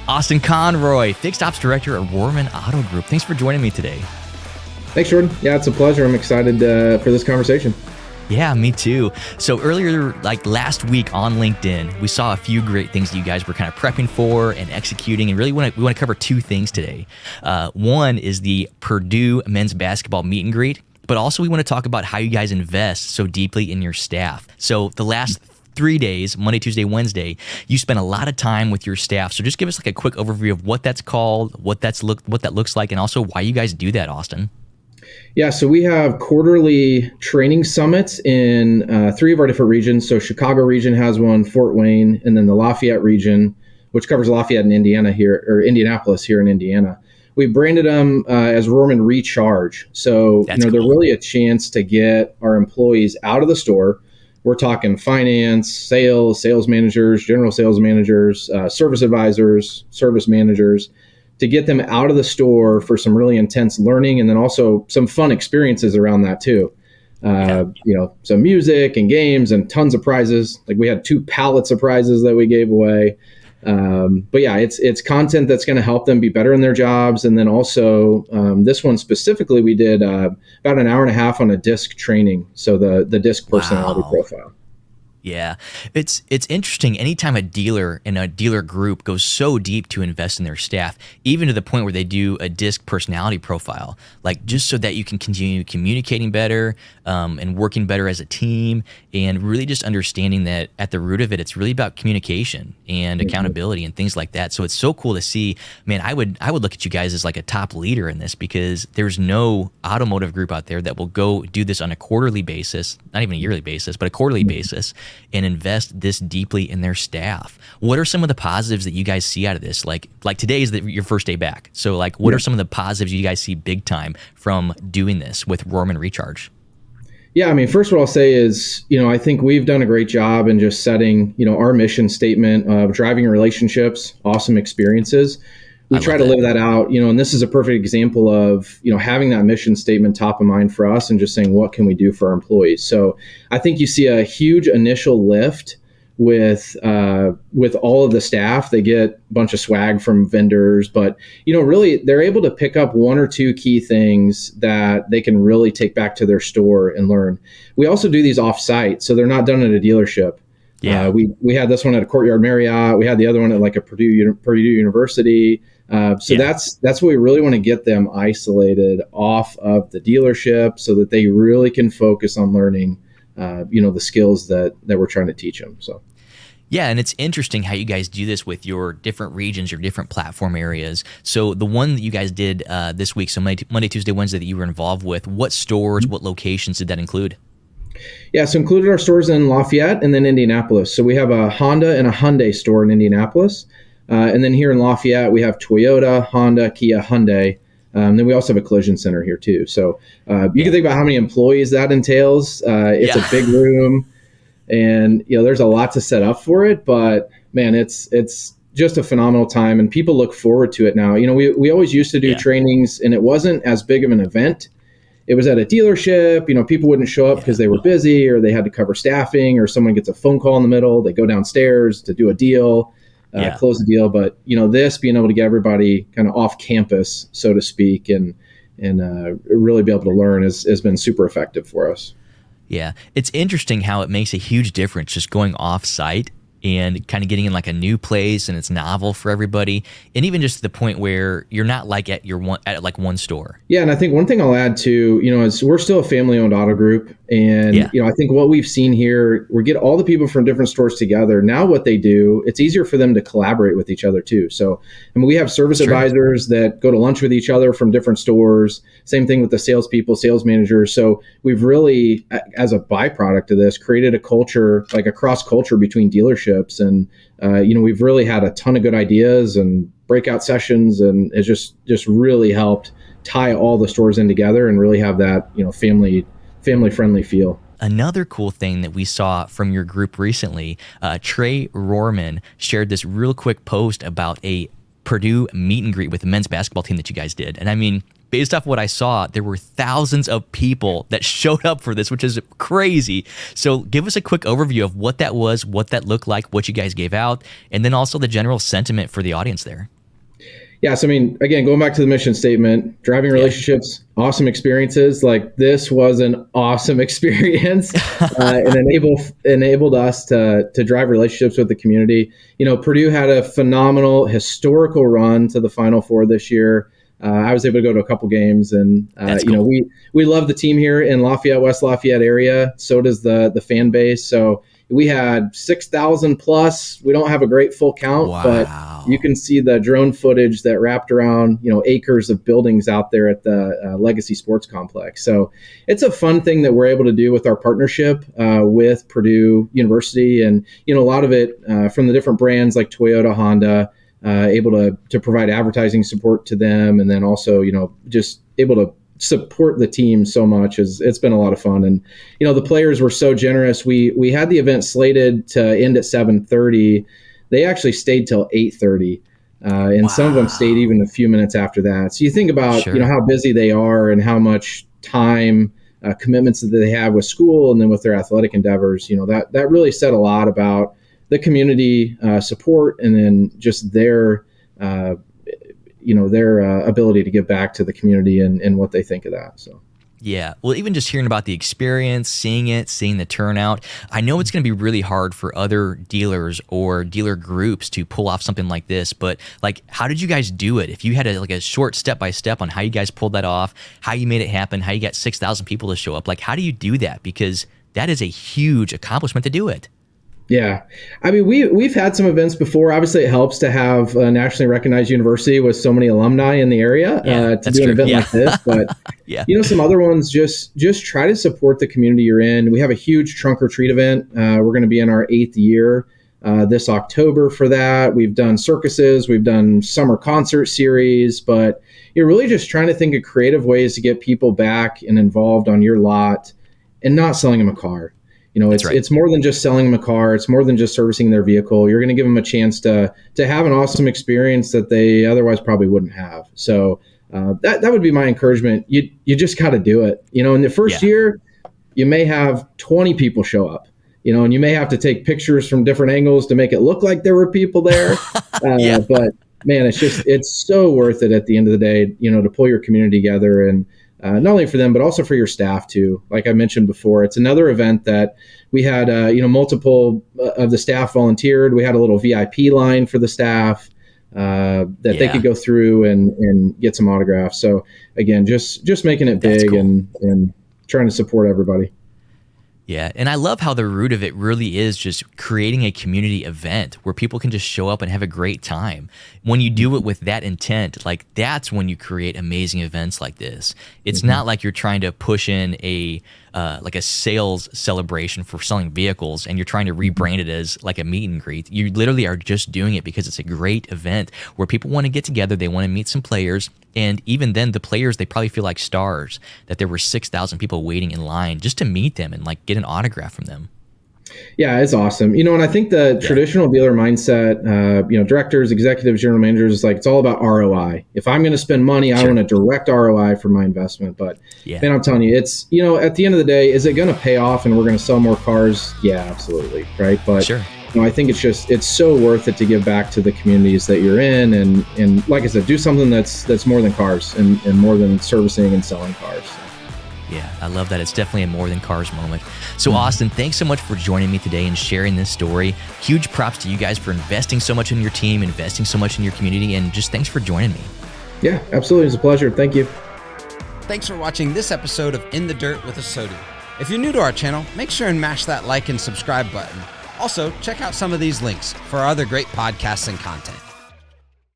Austin Conroy, Fixed Ops Director at Rohrman Auto Group. Thanks for joining me today. Thanks, Jordan. Yeah, it's a pleasure. I'm excited for this conversation. Yeah, me too. So earlier, like last week on LinkedIn, we saw a few great things that you guys were kind of prepping for and executing, and really we want to cover two things today. One is the Purdue men's basketball meet and greet, but also we want to talk about how you guys invest so deeply in your staff. So the last 3 days, Monday, Tuesday, Wednesday, you spent a lot of time with your staff. So just give us like a quick overview of what that's called, what that looks like, and also why you guys do that, Austin. Yeah, so we have quarterly training summits in 3 of our different regions. So Chicago region has one, Fort Wayne, and then the Lafayette region, which covers Lafayette and Indiana here, or Indianapolis here in Indiana. We branded them as Rohrman Recharge. So they're really a chance to get our employees out of the store. We're talking finance, sales managers, general sales managers, service advisors, service managers, to get them out of the store for some really intense learning, and then also some fun experiences around that too. Some music and games and tons of prizes. Like we had 2 pallets of prizes that we gave away. But yeah, it's content that's going to help them be better in their jobs. And then also this one specifically, we did about an hour and a half on a DISC training. So the DISC personality profile. Yeah, it's interesting. Anytime a dealer and a dealer group goes so deep to invest in their staff, even to the point where they do a DISC personality profile, like just so that you can continue communicating better and working better as a team, and really just understanding that at the root of it, it's really about communication and accountability and things like that. So it's so cool to see. Man, I would look at you guys as like a top leader in this, because there's no automotive group out there that will go do this on a quarterly basis, not even a yearly basis, but a quarterly basis, and invest this deeply in their staff. What are some of the positives that you guys see out of this? Like today is your first day back. So like, what are some of the positives you guys see big time from doing this with Rohrman Recharge? Yeah, I mean, first what I'll say is, I think we've done a great job in just setting, our mission statement of driving relationships, awesome experiences. We try to live that out, and this is a perfect example of, having that mission statement top of mind for us and just saying, what can we do for our employees? So I think you see a huge initial lift with all of the staff. They get a bunch of swag from vendors, but, really they're able to pick up 1 or 2 key things that they can really take back to their store and learn. We also do these off-site, so they're not done at a dealership. Yeah, we had this one at a Courtyard Marriott. We had the other one at like a Purdue University. That's what we really want to get them isolated off of the dealership, so that they really can focus on learning, the skills that we're trying to teach them. So. Yeah, and it's interesting how you guys do this with your different regions, your different platform areas. So the one that you guys did this week, so Monday, Tuesday, Wednesday, that you were involved with, what stores, what locations did that include? Yeah, so included our stores in Lafayette and then Indianapolis. So we have a Honda and a Hyundai store in Indianapolis. And then here in Lafayette, we have Toyota, Honda, Kia, Hyundai. Then we also have a collision center here too. So you can think about how many employees that entails. It's a big room, and there's a lot to set up for it. But man, it's just a phenomenal time, and people look forward to it now. We always used to do trainings, and it wasn't as big of an event. It was at a dealership. People wouldn't show up because they were busy, or they had to cover staffing, or someone gets a phone call in the middle. They go downstairs to do a deal. Close the deal. But, this being able to get everybody kind of off campus, so to speak, and really be able to learn has been super effective for us. Yeah. It's interesting how it makes a huge difference just going off site and kind of getting in like a new place, and it's novel for everybody. And even just to the point where you're not like at one store. Yeah. And I think one thing I'll add too, is we're still a family owned auto group. And, I think what we've seen here, we get all the people from different stores together. Now what they do, it's easier for them to collaborate with each other too. So, we have service advisors that go to lunch with each other from different stores. Same thing with the salespeople, sales managers. So we've really, as a byproduct of this, created a culture, like a cross culture between dealerships. And, we've really had a ton of good ideas and breakout sessions, and it's just really helped tie all the stores in together and really have that, family-friendly feel. Another cool thing that we saw from your group recently, Trey Rohrman shared this real quick post about a Purdue meet and greet with the men's basketball team that you guys did. And I mean, based off what I saw, there were thousands of people that showed up for this, which is crazy. So give us a quick overview of what that was, what that looked like, what you guys gave out, and then also the general sentiment for the audience there. Yeah, so I mean, again, going back to the mission statement, driving relationships, awesome experiences. Like this was an awesome experience, and enabled us to drive relationships with the community. Purdue had a phenomenal historical run to the Final Four this year. I was able to go to a couple games, and Cool. we love the team here in Lafayette, West Lafayette area. So does the fan base. So we had 6,000 plus. We don't have a great full count, but you can see the drone footage that wrapped around, acres of buildings out there at the Legacy Sports Complex. So it's a fun thing that we're able to do with our partnership with Purdue University, and a lot of it from the different brands like Toyota, Honda, able to provide advertising support to them, and then also just able to support the team so much. It's been a lot of fun. And the players were so generous. We had the event slated to end at 7:30. They actually stayed till 8:30, and some of them stayed even a few minutes after that. So you think about how busy they are and how much time commitments that they have with school and then with their athletic endeavors. That really said a lot about the community support, and then just their ability to give back to the community and what they think of that. So. Yeah. Well, even just hearing about the experience, seeing the turnout, I know it's going to be really hard for other dealers or dealer groups to pull off something like this, but how did you guys do it? If you had a short step-by-step on how you guys pulled that off, how you made it happen, how you got 6,000 people to show up, how do you do that? Because that is a huge accomplishment to do it. Yeah. I mean, we've had some events before. Obviously, it helps to have a nationally recognized university with so many alumni in the area to do an event like this. But, some other ones, just try to support the community you're in. We have a huge trunk or treat event. We're going to be in our 8th year this October for that. We've done circuses. We've done summer concert series. But you're really just trying to think of creative ways to get people back and involved on your lot and not selling them a car. It's more than just selling them a car. It's more than just servicing their vehicle. You're going to give them a chance to have an awesome experience that they otherwise probably wouldn't have. So that would be my encouragement. You just got to do it. In the first year, you may have 20 people show up. And you may have to take pictures from different angles to make it look like there were people there. But man, it's so worth it at the end of the day. To pull your community together, and not only for them, but also for your staff too. Like I mentioned before, it's another event that we had, multiple of the staff volunteered. We had a little VIP line for the staff that they could go through and get some autographs. So again, just making it big and trying to support everybody. Yeah, and I love how the root of it really is just creating a community event where people can just show up and have a great time. When you do it with that intent, that's when you create amazing events like this. It's not like you're trying to push in a sales celebration for selling vehicles and you're trying to rebrand it as a meet and greet. You literally are just doing it because it's a great event where people want to get together, they want to meet some players, and even then the players, they probably feel like stars that there were 6,000 people waiting in line just to meet them and get an autograph from them. Yeah, it's awesome. And I think the traditional dealer mindset, directors, executives, general managers, it's all about ROI. If I'm going to spend money, I want a direct ROI for my investment. But man, I'm telling you, it's, at the end of the day, is it going to pay off and we're going to sell more cars? Yeah, absolutely. Right. But I think it's so worth it to give back to the communities that you're in. And like I said, do something that's more than cars and more than servicing and selling cars. Yeah, I love that. It's definitely a more than cars moment. So Austin, thanks so much for joining me today and sharing this story. Huge props to you guys for investing so much in your team, investing so much in your community, and just thanks for joining me. Yeah, absolutely. It's a pleasure. Thank you. Thanks for watching this episode of In the Dirt with ASOTU. If you're new to our channel, make sure and mash that like and subscribe button. Also, check out some of these links for our other great podcasts and content.